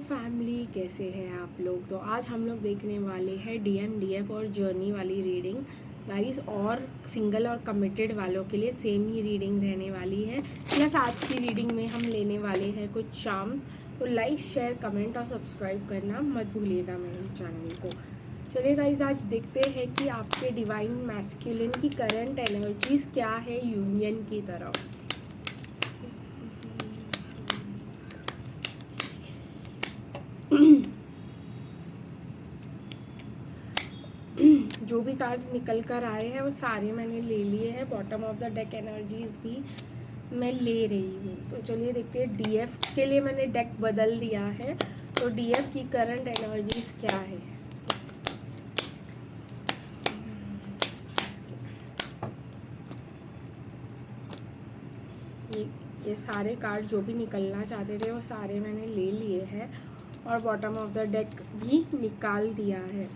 Family, कैसे हैं आप लोग। तो आज हम लोग देखने वाले हैं डीएम डीएफ और जर्नी वाली रीडिंग गाइस। और सिंगल और कमिटेड वालों के लिए सेम ही रीडिंग रहने वाली है। प्लस आज की रीडिंग में हम लेने वाले हैं कुछ चार्म्स। तो लाइक, शेयर, कमेंट और सब्सक्राइब करना मत भूलिएगा मेरे चैनल को। चलिए गाइस, आज देखते हैं कि आपके डिवाइन मैस्कुलिन की करंट एनर्जीज क्या है यूनियन की तरफ। जो भी कार्ड्स निकल कर आए हैं वो सारे मैंने ले लिए हैं। Bottom of the deck energies भी मैं ले रही हूँ। तो चलिए देखते हैं डीएफ के लिए मैंने डेक बदल दिया है। तो डीएफ की करंट एनर्जीज क्या है। ये सारे कार्ड जो भी निकलना चाहते थे वो सारे मैंने ले लिए हैं और बॉटम ऑफ द डेक भी निकाल दिया है।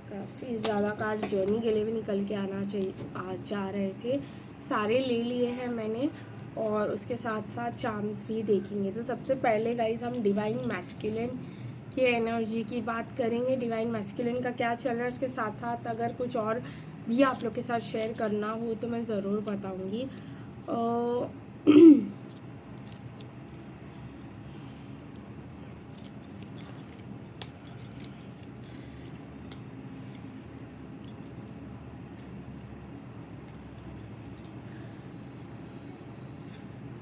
काफ़ी ज़्यादा कार्ड जर्नी के लिए भी निकल के आना चाहिए जा रहे थे। सारे ले लिए हैं मैंने और उसके साथ साथ चार्म्स भी देखेंगे। तो सबसे पहले गाइस हम डिवाइन मैस्कुलिन की एनर्जी की बात करेंगे। डिवाइन मैस्कुलिन का क्या चल रहा है, उसके साथ साथ अगर कुछ और भी आप लोग के साथ शेयर करना हो तो मैं ज़रूर बताऊँगी।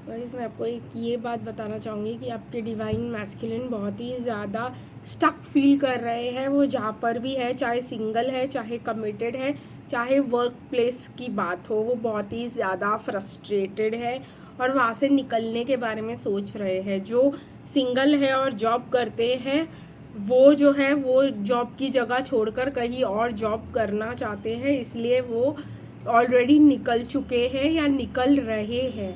गाइस, मैं आपको एक ये बात बताना चाहूँगी कि आपके डिवाइन मैस्कुलिन बहुत ही ज़्यादा स्टक फील कर रहे हैं। वो जहाँ पर भी है, चाहे सिंगल है, चाहे कमिटेड है, चाहे वर्क प्लेस की बात हो, वो बहुत ही ज़्यादा फ्रस्ट्रेटेड है और वहाँ से निकलने के बारे में सोच रहे हैं। जो सिंगल है और जॉब करते हैं वो जो है वो जॉब की जगह छोड़कर कहीं और जॉब करना चाहते हैं, इसलिए वो ऑलरेडी निकल चुके हैं या निकल रहे हैं।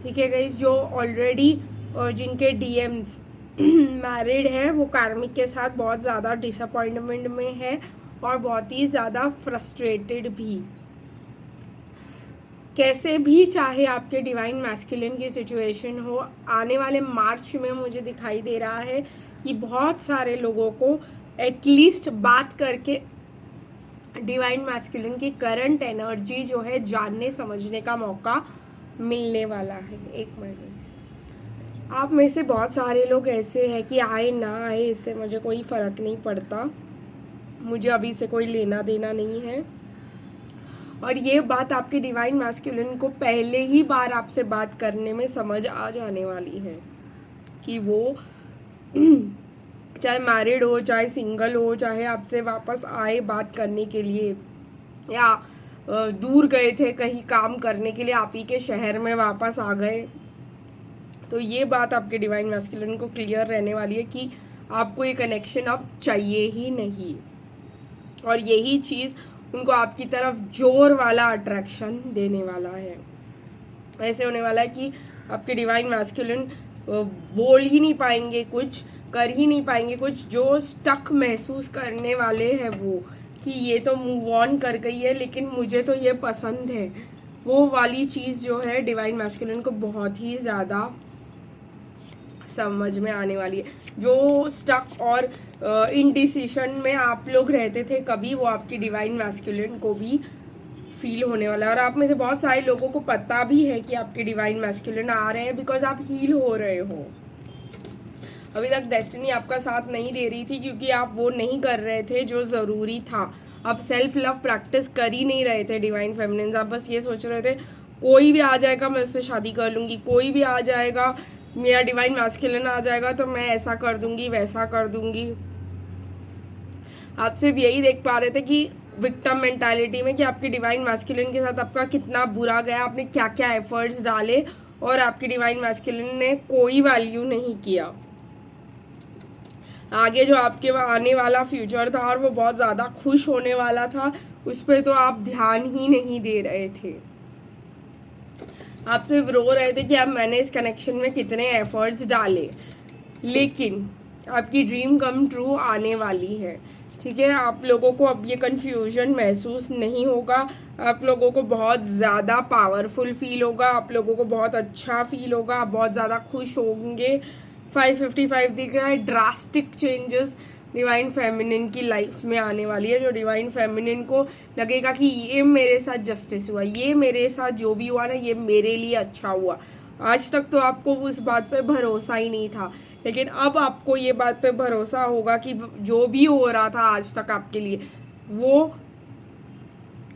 ठीक है गाइस, जो ऑलरेडी और जिनके डीएम्स मैरिड है वो कार्मिक के साथ बहुत ज़्यादा डिसअपॉइंटमेंट में है और बहुत ही ज़्यादा फ्रस्ट्रेटेड भी। कैसे भी चाहे आपके डिवाइन मैस्कुलिन की सिचुएशन हो, आने वाले मार्च में मुझे दिखाई दे रहा है कि बहुत सारे लोगों को एटलीस्ट बात करके डिवाइन मैस्कुलिन की करंट एनर्जी जो है जानने समझने का मौका मिलने वाला है। एक मिनट, आप में से बहुत सारे लोग ऐसे हैं कि आए ना आए इससे मुझे कोई फ़र्क नहीं पड़ता, मुझे अभी से कोई लेना देना नहीं है। और ये बात आपके डिवाइन मैस्कुलिन को पहले ही बार आपसे बात करने में समझ आ जाने वाली है कि वो चाहे मैरिड हो, चाहे सिंगल हो, चाहे आपसे वापस आए बात करने के लिए या दूर गए थे कहीं काम करने के लिए, आप ही के शहर में वापस आ गए। तो ये बात आपके डिवाइन मैस्कुलिन को क्लियर रहने वाली है कि आपको ये कनेक्शन अब चाहिए ही नहीं। और यही चीज़ उनको आपकी तरफ जोर वाला अट्रैक्शन देने वाला है। ऐसे होने वाला है कि आपके डिवाइन मैस्कुलिन बोल ही नहीं पाएंगे कुछ, कर ही नहीं पाएंगे कुछ। जो स्टक महसूस करने वाले हैं वो कि ये तो मूव ऑन कर गई है लेकिन मुझे तो ये पसंद है, वो वाली चीज़ जो है डिवाइन मैस्कुलिन को बहुत ही ज़्यादा समझ में आने वाली है। जो स्टक और इनडिसिशन में आप लोग रहते थे कभी, वो आपकी डिवाइन मैस्कुलिन को भी फील होने वाला है। और आप में से बहुत सारे लोगों को पता भी है कि आपके डिवाइन मैस्कुलिन आ रहे हैं बिकॉज आप हील हो रहे हो। अभी तक डेस्टिनी आपका साथ नहीं दे रही थी क्योंकि आप वो नहीं कर रहे थे जो ज़रूरी था। आप सेल्फ लव प्रैक्टिस कर ही नहीं रहे थे डिवाइन फेमिनिन्स। आप बस ये सोच रहे थे कोई भी आ जाएगा मैं उससे शादी कर लूँगी, कोई भी आ जाएगा, मेरा डिवाइन मैस्कुलिन आ जाएगा तो मैं ऐसा कर दूँगी, वैसा कर दूँगी। आप सिर्फ यही देख पा रहे थे कि विक्टिम मेंटालिटी में कि आपके डिवाइन मैस्कुलिन के साथ आपका कितना बुरा गया, आपने क्या क्या एफर्ट्स डाले और आपके डिवाइन मैस्कुलिन ने कोई वैल्यू नहीं किया। आगे जो आपके आने वाला फ्यूचर था और वो बहुत ज़्यादा खुश होने वाला था, उस पर तो आप ध्यान ही नहीं दे रहे थे। आप सिर्फ रो रहे थे कि अब मैंने इस कनेक्शन में कितने एफर्ट्स डाले, लेकिन आपकी ड्रीम कम ट्रू आने वाली है। ठीक है, आप लोगों को अब ये कन्फ्यूजन महसूस नहीं होगा, आप लोगों को बहुत ज़्यादा पावरफुल फील होगा, आप लोगों को बहुत अच्छा फील होगा, आप बहुत ज़्यादा खुश होंगे। 555 दिख रहा है, ड्रास्टिक चेंजेस डिवाइन फेमिनिन की लाइफ में आने वाली है, जो डिवाइन फेमिनिन को लगेगा कि ये मेरे साथ जस्टिस हुआ, ये मेरे साथ जो भी हुआ ना ये मेरे लिए अच्छा हुआ। आज तक तो आपको उस बात पे भरोसा ही नहीं था, लेकिन अब आपको ये बात पे भरोसा होगा कि जो भी हो रहा था आज तक आपके लिए, वो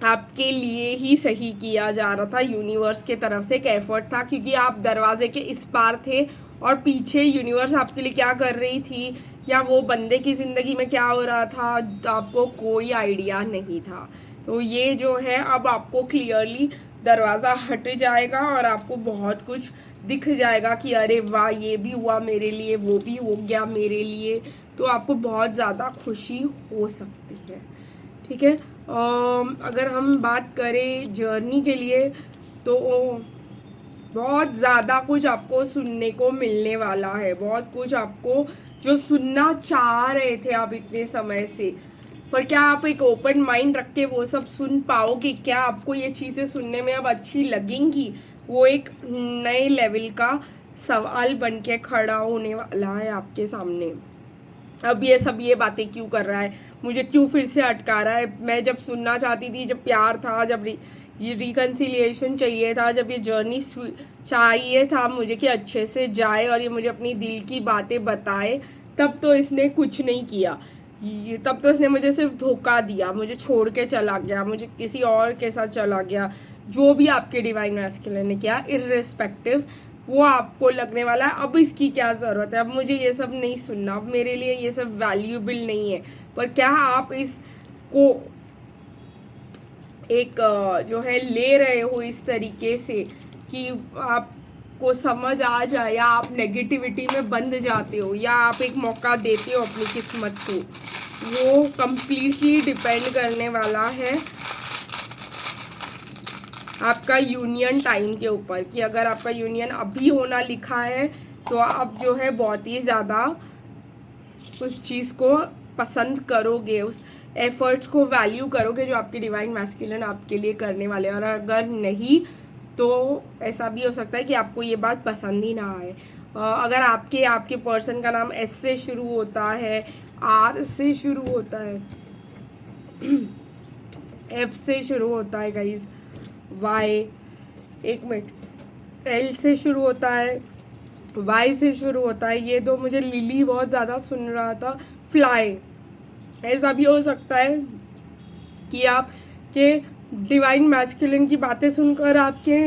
आपके लिए ही सही किया जा रहा था। यूनिवर्स के तरफ से एक एफर्ट था, क्योंकि आप दरवाजे के इस पार थे और पीछे यूनिवर्स आपके लिए क्या कर रही थी या वो बंदे की ज़िंदगी में क्या हो रहा था आपको कोई आइडिया नहीं था। तो ये जो है अब आपको क्लियरली दरवाज़ा हट जाएगा और आपको बहुत कुछ दिख जाएगा कि अरे वाह ये भी हुआ मेरे लिए, वो भी हो गया मेरे लिए। तो आपको बहुत ज़्यादा खुशी हो सकती है। ठीक है, अगर हम बात करें जर्नी के लिए तो बहुत ज़्यादा कुछ आपको सुनने को मिलने वाला है, बहुत कुछ आपको जो सुनना चाह रहे थे आप इतने समय से, पर क्या आप एक ओपन माइंड रख के वो सब सुन पाओगे? क्या आपको ये चीज़ें सुनने में अब अच्छी लगेंगी? वो एक नए लेवल का सवाल बन के खड़ा होने वाला है आपके सामने। अब ये सब ये बातें क्यों कर रहा है, मुझे क्यों फिर से अटका रहा है? मैं जब सुनना चाहती थी, जब प्यार था, जब ये रिकन्सिलिएशन चाहिए था, जब ये जर्नी चाहिए था मुझे कि अच्छे से जाए और ये मुझे अपनी दिल की बातें बताए, तब तो इसने कुछ नहीं किया। तब तो इसने मुझे सिर्फ धोखा दिया, मुझे छोड़ के चला गया, मुझे किसी और के साथ चला गया। जो भी आपके डिवाइन मैस्कुलिन ने किया, इर्रेस्पेक्टिव, वो आपको लगने वाला है अब इसकी क्या ज़रूरत है, अब मुझे ये सब नहीं सुनना, अब मेरे लिए ये सब वैल्यूएबल नहीं है। पर क्या आप इसको एक जो है ले रहे हो इस तरीके से कि आपको समझ आ जाए, या आप नेगेटिविटी में बंद जाते हो, या आप एक मौका देते हो अपनी किस्मत को? वो कंप्लीटली डिपेंड करने वाला है आपका यूनियन टाइम के ऊपर, कि अगर आपका यूनियन अभी होना लिखा है तो आप जो है बहुत ही ज़्यादा उस चीज़ को पसंद करोगे, उस एफर्ट्स को वैल्यू करोगे जो आपके डिवाइन मैस्कुलिन आपके लिए करने वाले हैं। और अगर नहीं तो ऐसा भी हो सकता है कि आपको ये बात पसंद ही ना आए। अगर आपके पर्सन का नाम एस से शुरू होता है, आर से शुरू होता है, एफ से शुरू होता है गाइज, वाई, एक मिनट, एल से शुरू होता है, वाई से शुरू होता है, ये दो मुझे लिली बहुत ज़्यादा सुन रहा था, फ्लाई। ऐसा भी हो सकता है कि आपके डिवाइन मैस्कुलिन की बातें सुनकर आपके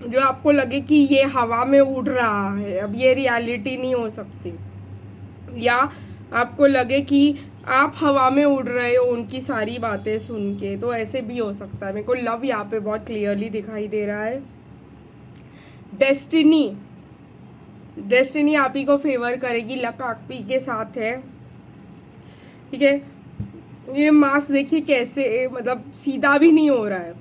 जो आपको लगे कि ये हवा में उड़ रहा है, अब ये रियलिटी नहीं हो सकती, या आपको लगे कि आप हवा में उड़ रहे हो उनकी सारी बातें सुन के। तो ऐसे भी हो सकता है। मेरे को लव यहाँ पे बहुत क्लियरली दिखाई दे रहा है। डेस्टिनी आप ही को फेवर करेगी, लक आप ही के साथ है। ठीक है, ये मास्क देखिए कैसे मतलब सीधा भी नहीं हो रहा है,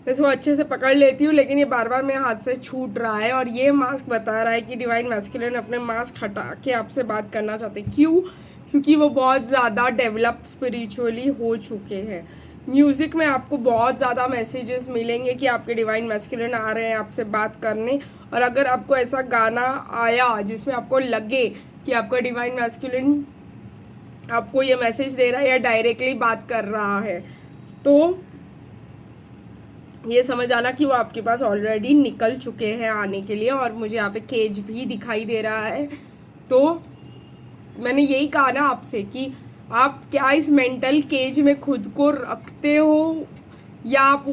मैं इसको अच्छे से पकड़ लेती हूँ लेकिन ये बार बार मेरे हाथ से छूट रहा है। और ये मास्क बता रहा है कि डिवाइन मैस्कुलिन अपने मास्क हटा के आपसे बात करना चाहते हैं। क्यों? क्योंकि वो बहुत ज़्यादा डेवलप स्पिरिचुअली हो चुके हैं। म्यूज़िक में आपको बहुत ज़्यादा मैसेजेस मिलेंगे कि आपके डिवाइन मैस्कुलिन आ रहे हैं आपसे बात करने। और अगर आपको ऐसा गाना आया जिसमें आपको लगे कि आपका डिवाइन मैस्कुलिन आपको ये मैसेज दे रहा है या डायरेक्टली बात कर रहा है, तो ये समझ आना कि वो आपके पास ऑलरेडी निकल चुके हैं आने के लिए। और मुझे यहाँ पे केज भी दिखाई दे रहा है। तो मैंने यही कहा ना आपसे कि आप क्या इस मेंटल केज में खुद को रखते हो, या आप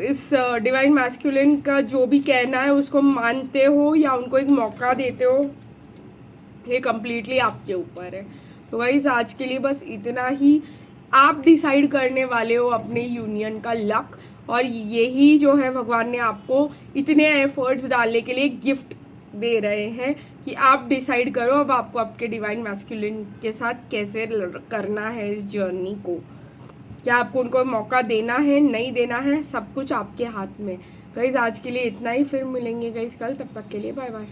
इस डिवाइन मैस्कुलिन का जो भी कहना है उसको मानते हो, या उनको एक मौका देते हो, ये कम्प्लीटली आपके ऊपर है। तो गाइस आज के लिए बस इतना ही। आप डिसाइड करने वाले हो अपने यूनियन का लक, और यही जो है भगवान ने आपको इतने एफर्ट्स डालने के लिए गिफ्ट दे रहे हैं कि आप डिसाइड करो अब आपको आपके डिवाइन मैस्कुलिन के साथ कैसे करना है इस जर्नी को, क्या आपको उनको मौका देना है, नहीं देना है, सब कुछ आपके हाथ में। गाइस आज के लिए इतना ही, फिर मिलेंगे गाइस कल, तब तक के लिए बाय बाय।